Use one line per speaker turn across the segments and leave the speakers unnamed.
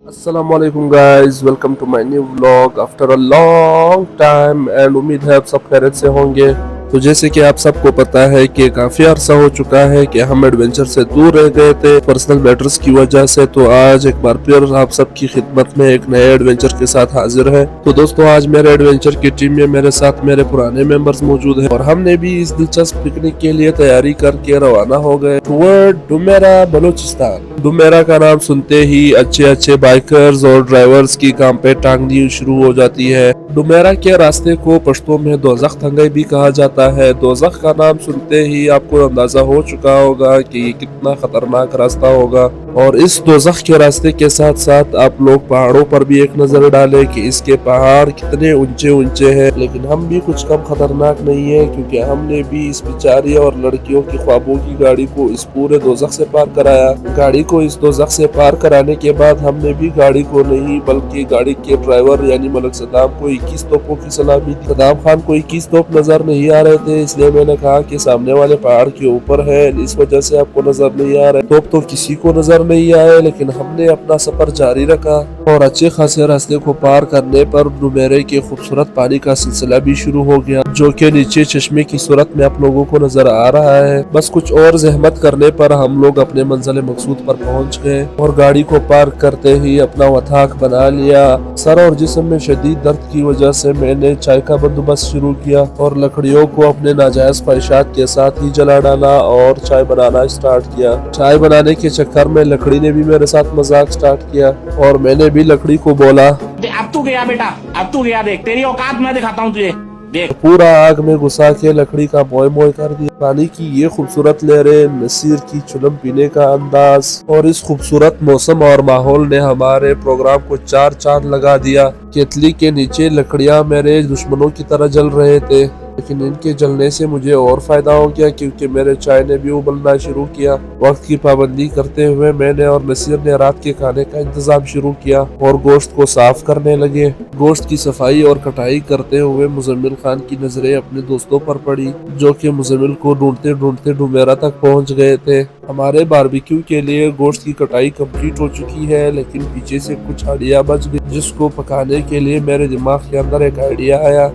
अस्सलाम वालेकुम guys, welcome to my new vlog after a long time and उम्मीद है आप सब खैरियत से होंगे। तो जैसे कि आप सबको पता है कि काफी अरसा हो चुका है कि हम एडवेंचर से दूर रह गए थे पर्सनल मैटर्स की वजह से। तो आज एक बार फिर आप सबकी खिदमत में एक नए एडवेंचर के साथ हाजिर है। तो दोस्तों, आज मेरे एडवेंचर की टीम में मेरे साथ मेरे पुराने मेंबर्स मौजूद हैं और हमने भी इस दिलचस्प पिकनिक के लिए तैयारी करके रवाना हो गए टुवर्ड डुमेरा बलूचिस्तान। डुमेरा का नाम सुनते ही अच्छे अच्छे बाइकर्स और ड्राइवर्स की काम पे टांगनी शुरू हो जाती है। डुमेरा के रास्ते को पश्तो में दोज़ख तंगई भी कहा जाता है। दोज़ख का नाम सुनते ही आपको अंदाजा हो चुका होगा कि ये कितना खतरनाक रास्ता होगा। और इस दोज़ख के रास्ते के साथ साथ आप लोग पहाड़ों पर भी एक नजर डालें कि इसके पहाड़ कितने ऊंचे ऊंचे हैं। लेकिन हम भी कुछ कम खतरनाक नहीं है, क्योंकि हमने भी इस बेचारी और लड़कियों की ख्वाबों की गाड़ी को इस पूरे दोज़ख से पार कराया। गाड़ी को इस दोज़ख से पार कराने के बाद हमने भी गाड़ी को नहीं बल्कि गाड़ी के ड्राइवर यानी मलक सदाम को 21 तोपों की सलामी दी। सदाम खान को 21 तोप नजर नहीं आ रहे थे, इसलिए मैंने कहा कि सामने वाले पहाड़ के ऊपर है, इस वजह से आपको नजर नहीं आ रहे। तोप तो किसी को नजर नहीं आए, लेकिन हमने अपना सफर जारी रखा और अच्छे खासे रास्ते को पार करने पर डुमेरे के खूबसूरत पानी का सिलसिला भी शुरू हो गया, जो कि नीचे चश्मे की सूरत में आप लोगों को नजर आ रहा है। बस कुछ और जहमत करने पर हम लोग अपने मंजिल मकसूद पर पहुंच गए और गाड़ी को पार करते ही अपना वथाक बना लिया। सर और जिस्म में शदीद दर्द की वजह से मैंने चाय का बंदोबस्त शुरू किया और लकड़ियों को अपने नाजायज ख्वाहिशात के साथ ही जला डाला और चाय बनाना स्टार्ट किया। चाय बनाने के चक्कर में लकड़ी ने भी मेरे साथ मजाक स्टार्ट किया और मैंने भी लकड़ी को बोला,
अब तू गया बेटा, अब तू गया, देख तेरी औकात मैं दिखाता हूँ तुझे, देख।
पूरा आग में घुसा के लकड़ी का मोय मोय कर दिया। पानी की ये खूबसूरत लहरें, नसीर की चुलम पीने का अंदाज और इस खूबसूरत मौसम और माहौल ने हमारे प्रोग्राम को चार चांद लगा दिया। केतली के नीचे लकड़ियां मेरे दुश्मनों की तरह जल रहे थे, लेकिन इनके जलने से मुझे और फायदा हो गया, क्योंकि मेरे चाय ने भी उबलना शुरू किया। वक्त की पाबंदी करते हुए मैंने और नसीर ने रात के खाने का इंतजाम शुरू किया और गोश्त को साफ करने लगे। गोश्त की सफाई और कटाई करते हुए मुजम्मिल खान की नजरें अपने दोस्तों पर पड़ी, जो कि मुजम्मिल को ढूंढते ढूंढते डुमेरा तक पहुंच गए थे। हमारे बारबेक्यू के लिए गोश्त की कटाई कंप्लीट हो चुकी है, लेकिन पीछे से कुछ हड्डियां बच गई, जिसको पकाने के लिए मेरे दिमाग के अंदर एक आइडिया आया।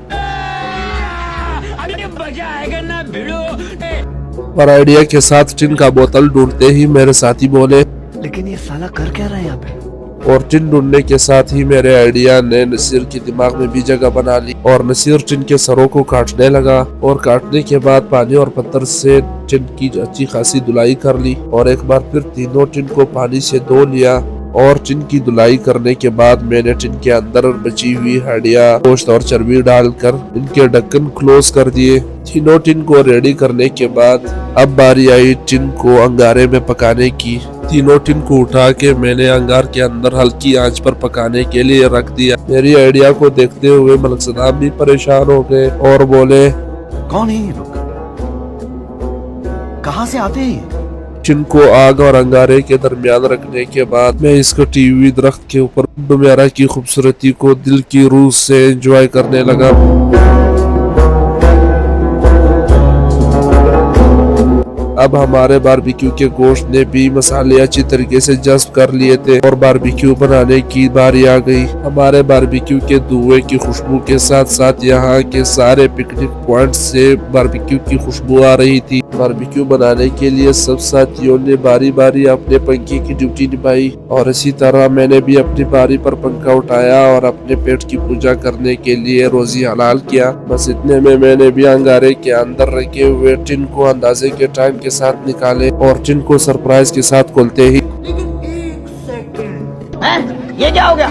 और आइडिया के साथ टिन का बोतल ढूंढते ही मेरे साथी बोले,
लेकिन ये साला कर क्या रहा है यहाँ पे?
और टिन ढूंढने के साथ ही मेरे आइडिया ने नसीर के दिमाग में भी जगह बना ली और नसीर टिन के सरों को काटने लगा और काटने के बाद पानी और पत्थर से टिन की अच्छी खासी धुलाई कर ली और एक बार फिर तीनों टिन को पानी से धो लिया। और टिन की धुलाई करने के बाद मैंने टिन के अंदर बची हुई हड्डियां, गोश्त और चर्बी डालकर इनके ढक्कन क्लोज कर दिए। तीनों टिन को रेडी करने के बाद अब बारी आई टिन को अंगारे में पकाने की। तीनों टिन को उठा के मैंने अंगार के अंदर हल्की आंच पर पकाने के लिए रख दिया। मेरी आइडिया को देखते हुए मलक सदाम भी परेशान हो गए और बोले,
कौन है ये लोग? कहाँ से आते हैं?
टिन को आग और अंगारे के दरमियान रखने के बाद मैं इसको टीवी दरख्त के ऊपर डुमेरा की खूबसूरती को दिल की रूह से एंजॉय करने लगा। अब हमारे बारबेक्यू के गोश्त ने भी मसाले अच्छी तरीके से जज्ब कर लिए थे और बारबेक्यू बनाने की बारी आ गई। हमारे बारबेक्यू के धुएं की खुशबू के साथ साथ यहाँ के सारे पिकनिक पॉइंट से बारबेक्यू की खुशबू आ रही थी। बारबेक्यू बनाने के लिए सब साथियों ने बारी बारी अपने पंखे की ड्यूटी निभाई और इसी तरह मैंने भी अपनी बारी पर पंखा उठाया और अपने पेट की पूजा करने के लिए रोजी हलाल किया। बस इतने में मैंने भी अंगारे के अंदर रखे हुए टिन को अंदाजे के टाइम के साथ निकाले और टिन को सरप्राइज के साथ खोलते ही
ये क्या हो गया?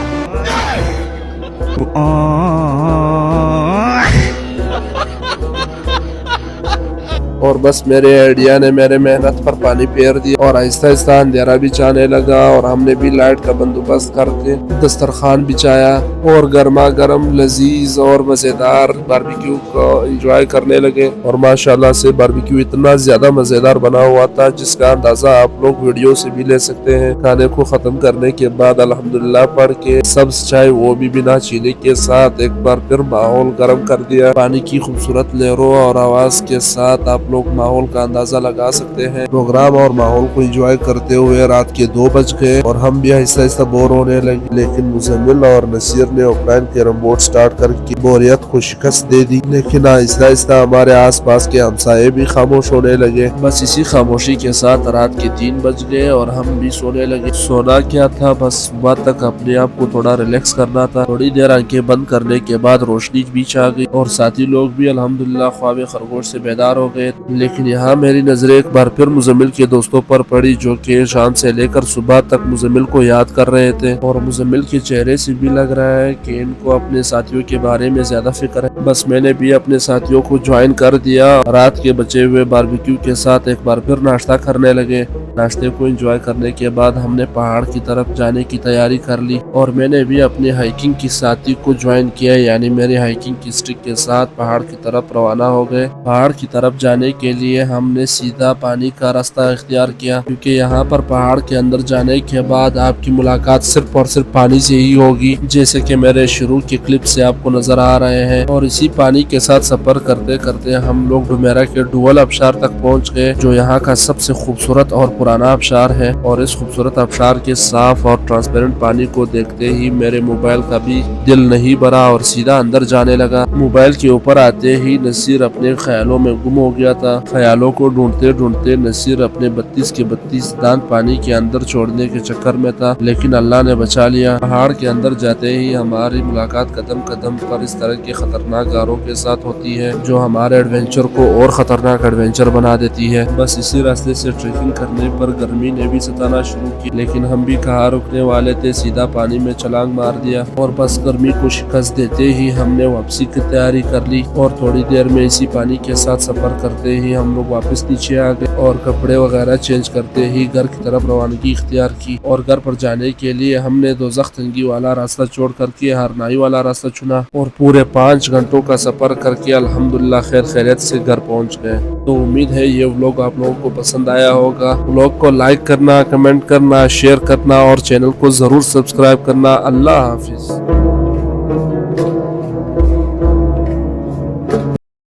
और बस मेरे आइडिया ने मेरे मेहनत पर पानी फेर दिया और आहिस्ता आहिस्ता अंधेरा भी छाने लगा और हमने भी लाइट का बंदोबस्त करके दस्तरखान बिछाया और गर्मा गर्म लजीज और मजेदार बारबेक्यू को एंजॉय करने लगे। और माशाल्लाह से बारबेक्यू इतना ज्यादा मजेदार बना हुआ था जिसका अंदाजा आप लोग वीडियो से भी ले सकते हैं। खाने को खत्म करने के बाद अल्हम्दुलिल्लाह पढ़ के सब्ज चाय वो भी बिना चीनी के साथ एक बार फिर माहौल गर्म कर दिया। पानी की खूबसूरत लहरों और आवाज के साथ आप آپ لوگ ماحول کا اندازہ لگا سکتے ہیں۔ پروگرام اور ماحول کو انجوائے کرتے ہوئے رات کے 2 بج گئے اور ہم بھی آہستہ آہستہ بور ہونے لگے، لیکن مزمل اور نصیر نے of line carrom board start کر کے بوریت کو شکست دے دی، لیکن آہستہ آہستہ ہمارے آس پاس کے ہمسائے بھی خاموش ہونے لگے۔ بس اسی خاموشی کے ساتھ رات کے 3 بج گئے اور ہم بھی سونے لگے۔ سونا کیا تھا، بس صبح تک اپنے آپ کو تھوڑا ریلیکس کرنا تھا۔ تھوڑی دیر آنکھیں بند کرنے کے بعد روشنی بیچ آ گئی اور ساتھی لوگ بھی الحمدللہ خواب خرگوش سے بیدار ہو گئے، لیکن یہاں میری نظر ایک بار پھر مزمل کے دوستوں پر پڑی، جو کہ شام سے لے کر صبح تک مزمل کو یاد کر رہے تھے، اور مزمل کے چہرے سے بھی لگ رہا ہے کہ ان کو اپنے ساتھیوں کے بارے میں زیادہ فکر ہے۔ بس میں نے بھی اپنے ساتھیوں کو جوائن کر دیا۔ رات کے بچے ہوئے باربیکیو کے ساتھ ایک بار پھر ناشتہ کرنے لگے۔ ناشتے کو انجوائے کرنے کے بعد ہم نے پہاڑ کی طرف جانے کی تیاری کر لی اور میں نے بھی اپنے ہائیکنگ کی ساتھی کو جوائن کیا، یعنی میرے ہائیکنگ کی اسٹک کے ساتھ پہاڑ کی طرف روانہ ہو گئے۔ پہاڑ کی طرف جانے کے لیے ہم نے سیدھا پانی کا راستہ اختیار کیا، کیونکہ یہاں پر پہاڑ کے اندر جانے کے بعد آپ کی ملاقات صرف اور صرف پانی سے ہی ہوگی، جیسے کہ میرے شروع کے کلپ سے آپ کو نظر آ رہے ہیں۔ اور اسی پانی کے ساتھ سفر کرتے کرتے ہم لوگ ڈومیرا کے ڈوول آبشار تک پہنچ گئے، جو یہاں کا سب سے خوبصورت اور پرانا آبشار ہے، اور اس خوبصورت آبشار کے صاف اور ٹرانسپیرنٹ پانی کو دیکھتے ہی میرے موبائل کا بھی دل نہیں بھرا اور سیدھا اندر جانے لگا۔ موبائل کے اوپر آتے ہی نصیر اپنے خیالوں میں گم ہو گیا تھا۔ خیالوں کو ڈھونڈتے ڈھونڈتے نصیر اپنے 32 کے 32 دانت پانی کے اندر چھوڑنے کے چکر میں تھا، لیکن اللہ نے بچا لیا۔ پہاڑ کے اندر جاتے ہی ہماری ملاقات قدم قدم پر اس طرح کے خطرناک غاروں کے ساتھ ہوتی ہے، جو ہمارے ایڈونچر کو اور خطرناک ایڈونچر بنا دیتی ہے۔ بس اسی راستے سے ٹریکنگ کرنے پر گرمی نے بھی ستانا شروع کی، لیکن ہم بھی کہاں رکنے والے تھے، سیدھا پانی میں چھلانگ مار دیا اور بس گرمی کو شکست دیتے ہی ہم نے واپسی کی تیاری کر لی، اور تھوڑی دیر میں اسی پانی کے ساتھ سفر کرتے ہی ہم لوگ واپس نیچے آ گئے اور کپڑے وغیرہ چینج کرتے ہی گھر کی طرف روانگی اختیار کی۔ اور گھر پر جانے کے لیے ہم نے دوزخ تنگی والا راستہ چھوڑ کر کے ہرنائی والا راستہ چنا اور پورے 5 گھنٹوں کا سفر کر کے الحمدللہ خیر خیریت سے گھر پہنچ گئے۔ تو امید ہے یہ ولاگ آپ لوگوں کو پسند آیا ہوگا۔ ولاگ کو لائک کرنا، کمنٹ کرنا، شیئر کرنا اور چینل کو ضرور سبسکرائب کرنا۔ اللہ حافظ۔